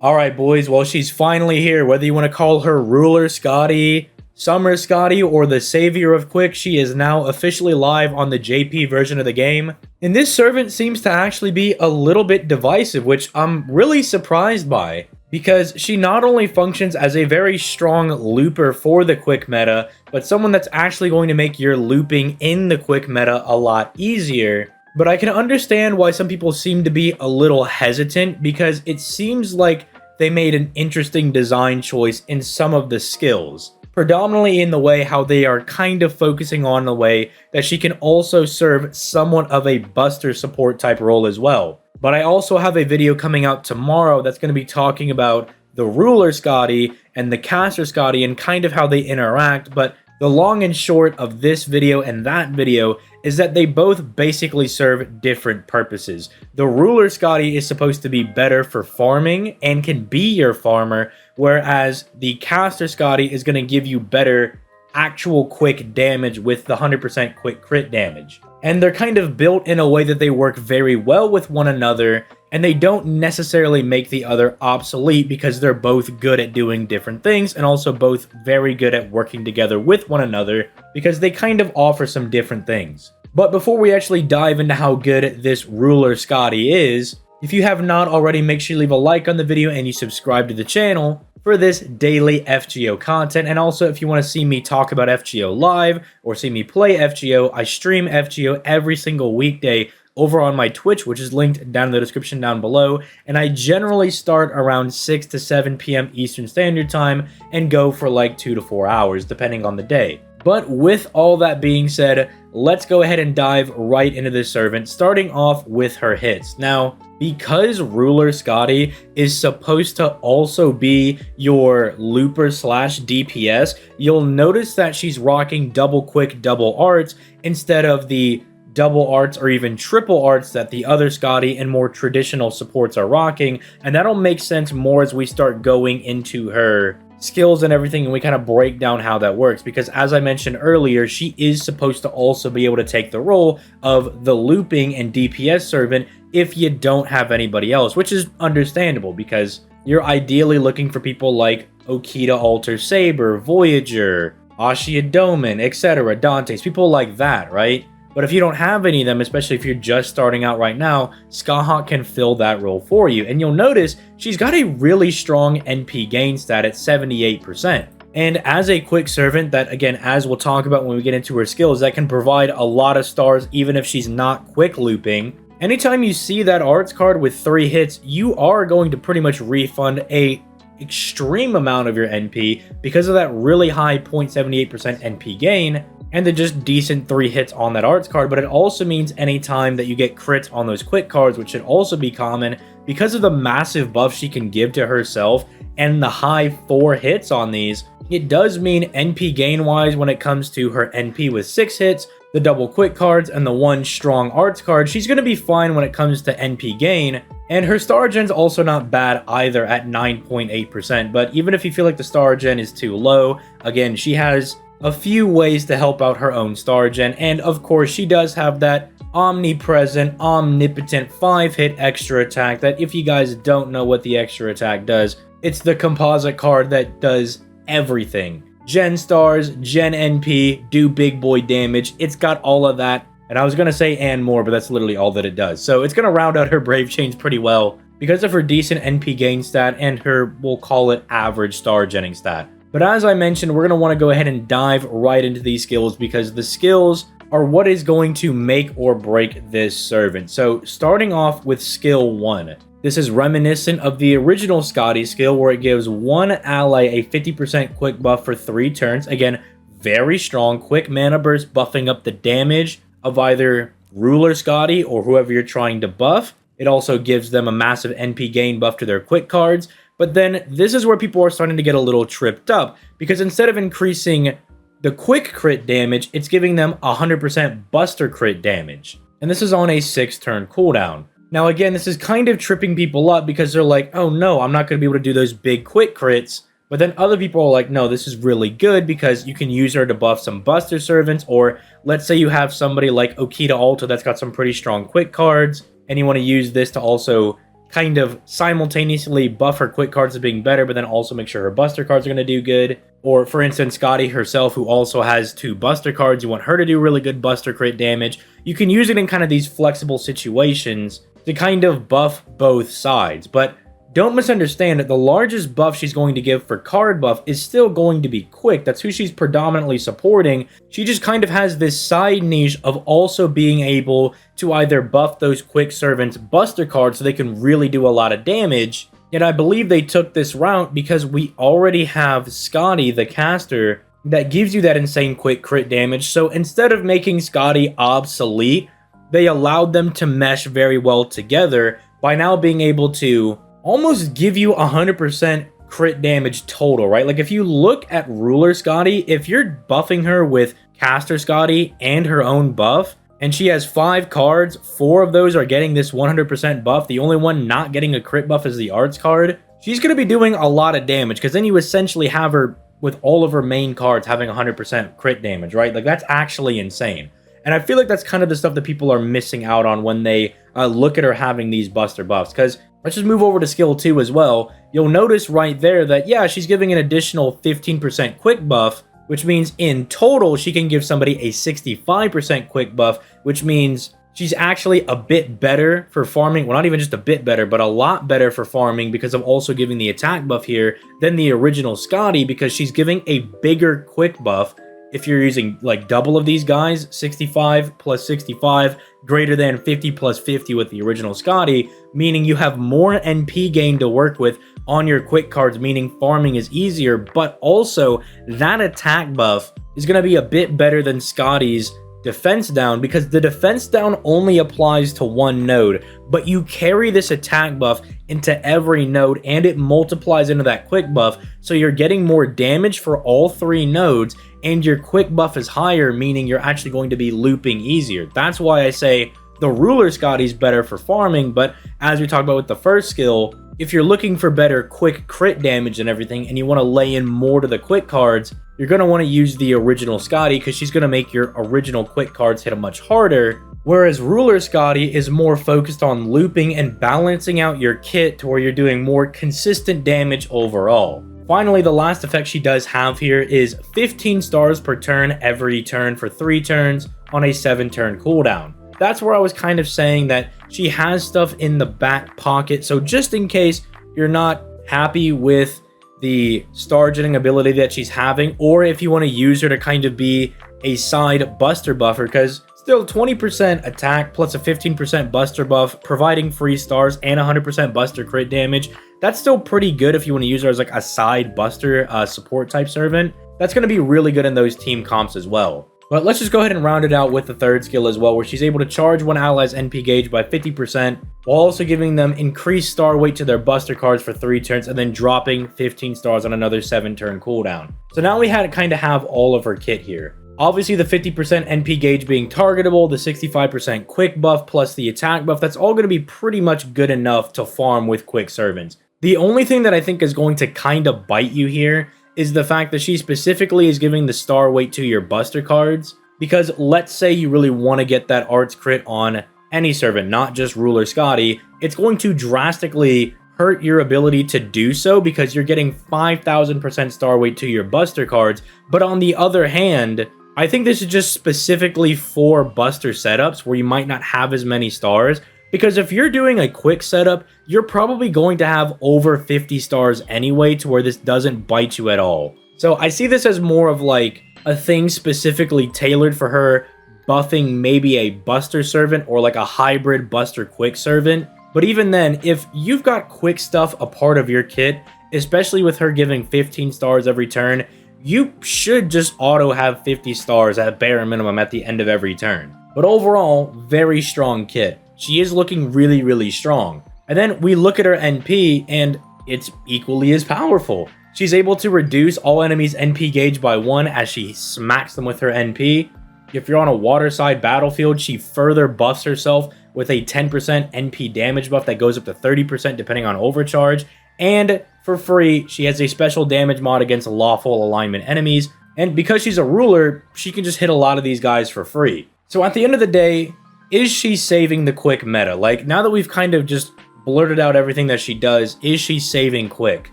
Alright boys, well she's finally here, whether you want to call her Ruler Skadi, Summer Skadi, or the Savior of Quick, she is now officially live on the JP version of the game. And this servant seems to actually be a little bit divisive, which I'm really surprised by. Because she not only functions as a very strong looper for the Quick meta, but someone that's actually going to make your looping in the Quick meta a lot easier. But I can understand why some people seem to be a little hesitant, because it seems like they made an interesting design choice in some of the skills. Predominantly in the way how they are kind of focusing on the way that she can also serve somewhat of a buster support type role as well. But I also have a video coming out tomorrow that's going to be talking about the Ruler Skadi and the Caster Skadi and kind of how they interact, but the long and short of this video and that video is that they both basically serve different purposes. The Ruler Skadi is supposed to be better for farming and can be your farmer, whereas the Caster Skadi is going to give you better actual quick damage with the 100% quick crit damage. And they're kind of built in a way that they work very well with one another, and they don't necessarily make the other obsolete because they're both good at doing different things and also both very good at working together with one another because they kind of offer some different things. But before we actually dive into how good this Ruler Skadi is, if you have not already, make sure you leave a like on the video and you subscribe to the channel for this daily FGO content. And also, if you want to see me talk about FGO live or see me play FGO, I stream FGO every single weekday over on my Twitch, which is linked down in the description down below. And I generally start around 6 to 7 p.m. Eastern Standard Time and go for like 2 to 4 hours, depending on the day. But with all that being said, let's go ahead and dive right into this servant, starting off with her hits. Now, because Ruler Skadi is supposed to also be your looper slash DPS, you'll notice that she's rocking double quick, double arts instead of the double arts or even triple arts that the other Skadi and more traditional supports are rocking. And that'll make sense more as we start going into her skills and everything and we kind of break down how that works, because as I mentioned earlier, she is supposed to also be able to take the role of the looping and DPS servant if you don't have anybody else, which is understandable because you're ideally looking for people like Okita Alter Saber, Voyager, Ashia Doman, etc., Dante's, people like that, right? But if you don't have any of them, especially if you're just starting out right now, Skahawk can fill that role for you. And you'll notice she's got a really strong NP gain stat at 78%. And as a quick servant that, again, as we'll talk about when we get into her skills, that can provide a lot of stars even if she's not quick looping. Anytime you see that arts card with 3 hits, you are going to pretty much refund a extreme amount of your NP because of that really high 0.78% NP gain and the just decent 3 hits on that arts card. But it also means anytime that you get crits on those quick cards, which should also be common because of the massive buff she can give to herself and the high 4 hits on these, it does mean NP gain wise when it comes to her NP with 6 hits, the double quick cards, and the 1 strong arts card, she's going to be fine when it comes to NP gain. And her star gen's also not bad either at 9.8%. But even if you feel like the star gen is too low, again, she has a few ways to help out her own star gen. And of course, she does have that omnipresent, omnipotent 5-hit extra attack that if you guys don't know what the extra attack does, it's the composite card that does everything. Gen stars, gen NP, do big boy damage. It's got all of that. And I was going to say and more, but that's literally all that it does. So it's going to round out her Brave Chains pretty well because of her decent NP gain stat and her, we'll call it, average star genning stat. But as I mentioned, we're going to want to go ahead and dive right into these skills because the skills are what is going to make or break this servant. So starting off with skill 1. This is reminiscent of the original Skadi skill where it gives one ally a 50% quick buff for 3 turns. Again, very strong, quick mana burst buffing up the damage of either Ruler Skadi or whoever you're trying to buff. It also gives them a massive NP gain buff to their quick cards. But then this is where people are starting to get a little tripped up because instead of increasing the quick crit damage, it's giving them 100% buster crit damage. And this is on a 6-turn cooldown. Now again, this is kind of tripping people up because they're like, oh no, I'm not going to be able to do those big quick crits. But then other people are like, no, this is really good because you can use her to buff some buster servants. Or let's say you have somebody like Okita Alta that's got some pretty strong quick cards and you want to use this to also kind of simultaneously buff her quick cards as being better, but then also make sure her buster cards are going to do good. Or for instance, Skadi herself, who also has 2 buster cards, you want her to do really good buster crit damage. You can use it in kind of these flexible situations to kind of buff both sides. But don't misunderstand that the largest buff she's going to give for card buff is still going to be quick. That's who she's predominantly supporting. She just kind of has this side niche of also being able to either buff those quick servants buster cards so they can really do a lot of damage. Yet I believe they took this route because we already have Skadi, the caster, that gives you that insane quick crit damage. So instead of making Skadi obsolete, they allowed them to mesh very well together by now being able to almost give you 100% crit damage total, right? Like if you look at Ruler Skadi, if you're buffing her with Caster Skadi and her own buff, and she has 5 cards, 4 of those are getting this 100% buff. The only one not getting a crit buff is the Arts card. She's going to be doing a lot of damage because then you essentially have her with all of her main cards having 100% crit damage, right? Like that's actually insane. And I feel like that's kind of the stuff that people are missing out on when they look at her having these buster buffs. Because let's just move over to skill 2 as well. You'll notice right there that, yeah, she's giving an additional 15% quick buff, which means in total, she can give somebody a 65% quick buff, which means she's actually a bit better for farming. Well, not even just a bit better, but a lot better for farming because of also giving the attack buff here than the original Skadi because she's giving a bigger quick buff. If you're using like double of these guys, 65 plus 65, greater than 50 plus 50 with the original Skadi, meaning you have more NP gain to work with on your quick cards, meaning farming is easier, but also that attack buff is going to be a bit better than Skadi's defense down because the defense down only applies to one node, but you carry this attack buff into every node and it multiplies into that quick buff, so you're getting more damage for all 3 nodes and your quick buff is higher, meaning you're actually going to be looping easier. That's why I say the Ruler Skadi is better for farming, but as we talked about with the first skill, if you're looking for better quick crit damage and everything and you want to lay in more to the quick cards, you're going to want to use the original Skadi because she's going to make your original quick cards hit much harder, whereas Ruler Skadi is more focused on looping and balancing out your kit to where you're doing more consistent damage overall. Finally, the last effect she does have here is 15 stars per turn every turn for 3 turns on a 7-turn cooldown. That's where I was kind of saying that she has stuff in the back pocket, so just in case you're not happy with the star jetting ability that she's having, or if you want to use her to kind of be a side buster buffer, because still 20% attack plus a 15% buster buff, providing free stars and 100% buster crit damage, that's still pretty good if you want to use her as like a side buster support type servant. That's going to be really good in those team comps as well. But let's just go ahead and round it out with the third skill as well, where she's able to charge one ally's NP gauge by 50%, while also giving them increased star weight to their buster cards for 3 turns, and then dropping 15 stars on another 7-turn cooldown. So now we had to kind of have all of her kit here. Obviously, the 50% NP gauge being targetable, the 65% quick buff, plus the attack buff, that's all going to be pretty much good enough to farm with quick servants. The only thing that I think is going to kind of bite you here is the fact that she specifically is giving the star weight to your buster cards, because let's say you really want to get that arts crit on any servant, not just Ruler Skadi, it's going to drastically hurt your ability to do so because you're getting 5,000% star weight to your buster cards. But on the other hand, I think this is just specifically for buster setups where you might not have as many stars, because if you're doing a quick setup, you're probably going to have over 50 stars anyway, to where this doesn't bite you at all. So I see this as more of like a thing specifically tailored for her buffing maybe a buster servant or like a hybrid buster quick servant. But even then, if you've got quick stuff a part of your kit, especially with her giving 15 stars every turn, you should just auto have 50 stars at bare minimum at the end of every turn. But overall, very strong kit. She is looking really, really strong. And then we look at her NP and it's equally as powerful. She's able to reduce all enemies' NP gauge by 1 as she smacks them with her NP. If you're on a waterside battlefield, she further buffs herself with a 10% NP damage buff that goes up to 30% depending on overcharge. And for free, she has a special damage mod against lawful alignment enemies. And because she's a ruler, she can just hit a lot of these guys for free. So at the end of the day, is she saving the quick meta? Like, now that we've kind of just blurted out everything that she does. Is she saving Quick?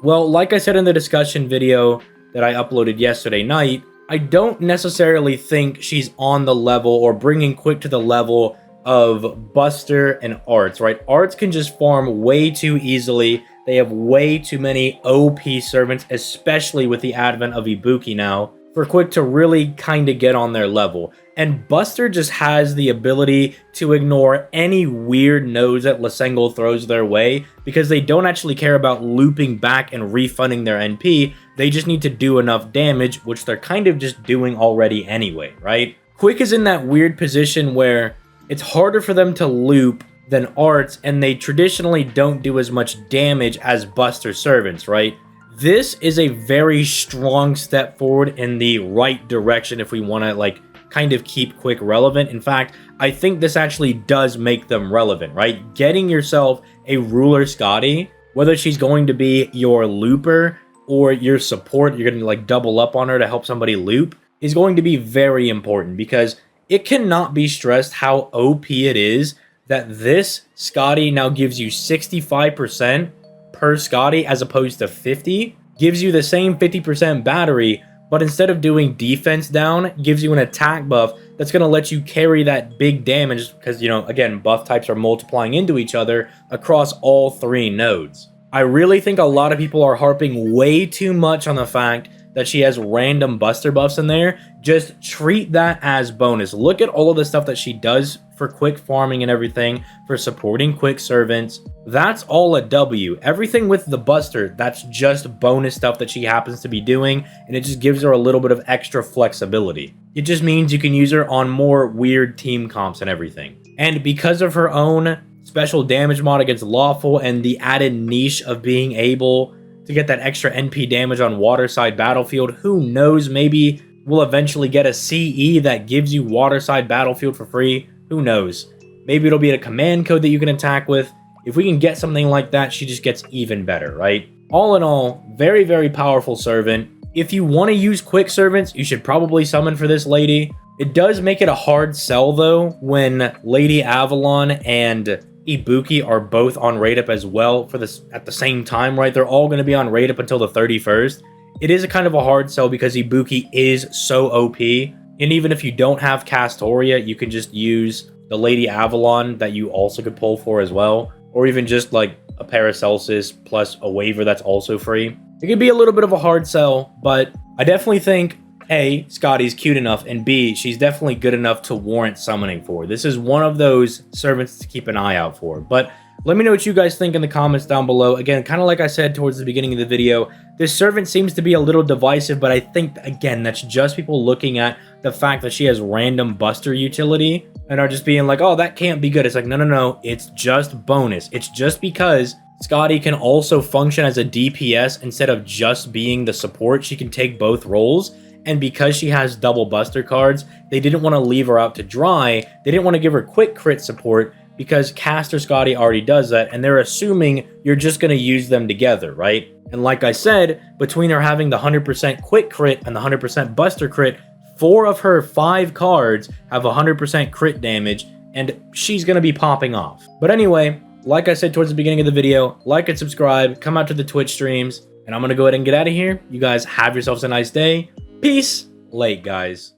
Well, like I said in the discussion video that I uploaded yesterday night, I don't necessarily think she's on the level or bringing Quick to the level of Buster and Arts, right? Arts can just farm way too easily. They have way too many OP servants, especially with the advent of Ibuki now, for Quick to really kind of get on their level. And Buster just has the ability to ignore any weird nodes that Lasengel throws their way because they don't actually care about looping back and refunding their NP. They just need to do enough damage, which they're kind of just doing already anyway, right? Quick is in that weird position where it's harder for them to loop than Arts, and they traditionally don't do as much damage as Buster servants, right? This is a very strong step forward in the right direction if we want to, like, kind of keep Quick relevant. In fact, I think this actually does make them relevant, right? Getting yourself a ruler Skadi, whether she's going to be your looper or your support, you're going to, like, double up on her to help somebody loop, is going to be very important because it cannot be stressed how OP it is that this Skadi now gives you 65% per Skadi as opposed to 50, gives you the same 50% battery, but instead of doing defense down, gives you an attack buff that's going to let you carry that big damage because, you know, again, buff types are multiplying into each other across all 3 nodes. I really think a lot of people are harping way too much on the fact that she has random Buster buffs in there. Just treat that as bonus. Look at all of the stuff that she does for Quick farming and everything, for supporting Quick servants. That's all a W. Everything with the Buster, that's just bonus stuff that she happens to be doing, and it just gives her a little bit of extra flexibility. It just means you can use her on more weird team comps and everything. And because of her own special damage mod against Lawful and the added niche of being able to get that extra NP damage on Waterside Battlefield, who knows, maybe we'll eventually get a CE that gives you Waterside Battlefield for free. Who knows? Maybe it'll be a command code that you can attack with. If we can get something like that, she just gets even better, right? All in all, very, very powerful servant. If you want to use Quick servants, you should probably summon for this lady. It does make it a hard sell, though, when Lady Avalon and Ibuki are both on rate up as well for this at the same time, right? They're all going to be on rate up until the 31st. It is a kind of a hard sell because Ibuki is so OP. And even if you don't have Castoria, you can just use the Lady Avalon that you also could pull for as well. Or even just like a Paracelsus plus a waiver that's also free. It could be a little bit of a hard sell, but I definitely think A, Skadi's cute enough, and B, she's definitely good enough to warrant summoning for. This is one of those servants to keep an eye out for. But let me know what you guys think in the comments down below. Again, kind of like I said towards the beginning of the video, this servant seems to be a little divisive, but I think, again, that's just people looking at the fact that she has random Buster utility and are just being like, oh, that can't be good. It's like, no, no, no, it's just bonus. It's just because Skadi can also function as a DPS instead of just being the support. She can take both roles. And because she has double Buster cards, they didn't want to leave her out to dry. They didn't want to give her quick crit support because Caster Skadi already does that. And they're assuming you're just going to use them together, right? And like I said, between her having the 100% quick crit and the 100% Buster crit, 4 of her 5 cards have 100% crit damage. And she's going to be popping off. But anyway, like I said towards the beginning of the video, like and subscribe, come out to the Twitch streams. And I'm going to go ahead and get out of here. You guys have yourselves a nice day. Peace. Late, guys.